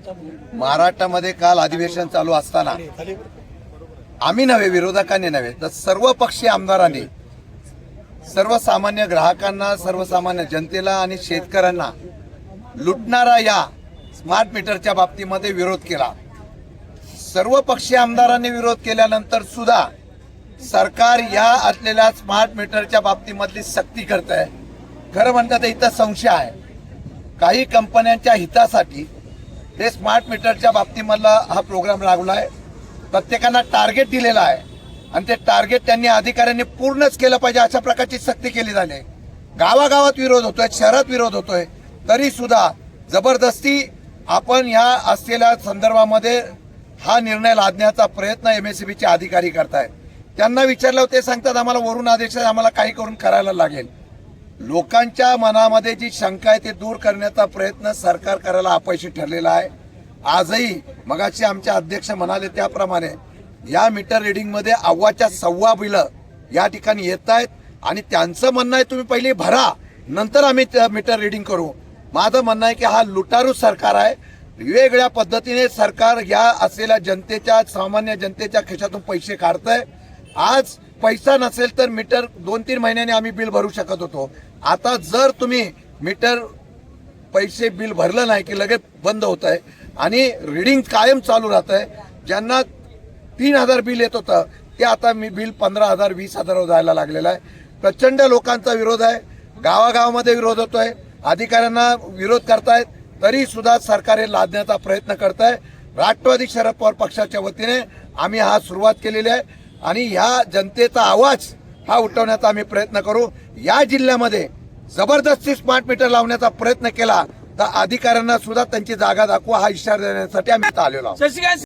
महाराष्ट्रामध्ये काल अधिवेशन चालू असताना आम्ही नव्हे, विरोधकांनी नव्हे, तर सर्व पक्षीय आमदारांनी सर्वसामान्य ग्राहकांना, सर्वसामान्य जनतेला आणि शेतकऱ्यांना लुटणारा या स्मार्ट मीटरच्या बाबतीमध्ये विरोध केला। सर्व पक्षीय आमदारांनी विरोध केल्यानंतर सुद्धा सरकार या असलेल्या स्मार्ट मीटरच्या बाबतीमधली सक्ती करत आहे। खरं म्हणतात इथं संशय आहे, काही कंपन्यांच्या हितासाठी हे स्मार्ट मीटरच्या बाबतीमधला हा प्रोग्राम लागलाय। प्रत्येकांना टार्गेट दिलेला आहे आणि ते टार्गेट त्यांनी अधिकाऱ्यांनी पूर्णच केलं पाहिजे अशा प्रकारची सक्ती केली झाली। गावागावात विरोध होतोय, शहरात विरोध होतोय, तरी सुद्धा जबरदस्ती आपण ह्या असलेल्या संदर्भामध्ये हा निर्णय लादण्याचा प्रयत्न एमएससीबीचे अधिकारी करतायत। त्यांना विचारलं ते सांगतात आम्हाला वरून आदेश आहे, आम्हाला काही करून करायला लागेल। लोकांच्या मनामध्ये जी शंका आहे ते दूर करण्याचा प्रयत्न सरकार करायला अपयशी ठरलेला आहे। आजही मगाशी आमचे अध्यक्ष म्हणाले त्याप्रमाणे या मीटर रिडिंग मध्ये अव्वाच्या सव्वा बिलं या ठिकाणी येत आहेत आणि त्यांचं म्हणणं आहे तुम्ही पहिले भरा नंतर आम्ही मीटर रिडिंग करू। माझं म्हणणं आहे की हा लुटारू सरकार आहे। वेगवेगळ्या पद्धतीने सरकार या असलेल्या जनतेच्या, सामान्य जनतेच्या खिशातून पैसे काढतंय। आज पैसा नसेल तर मीटर 2-3 महिन्यांनी आम्ही बिल भरू शकत होतो। आता जर तुम्ही मीटर पैसे बिल भरलं नाही की लगेच बंद होत आहे आणि रिडिंग कायम चालू राहत आहे। ज्यांना 3000 बिल येत होतं ते आता मी बिल 15,000 20,000 जायला लागलेलं आहे। प्रचंड लोकांचा विरोध आहे, गावागावामध्ये विरोध होतोय, अधिकाऱ्यांना विरोध करतायत, तरी सुद्धा सरकार हे लादण्याचा प्रयत्न करत आहे। राष्ट्रवादी शरद पवार पक्षाच्या वतीने आम्ही हा सुरुवात केलेली आहे आणि ह्या जनतेचा आवाज हा उठवण्याचा आम्ही प्रयत्न करू। या जिल्ह्यामध्ये जबरदस्ती स्मार्ट मीटर लावण्याचा प्रयत्न केला तर अधिकाऱ्यांना सुद्धा त्यांची जागा दाखवा हा इशारा देण्यासाठी आम्ही आलेलो आहोत।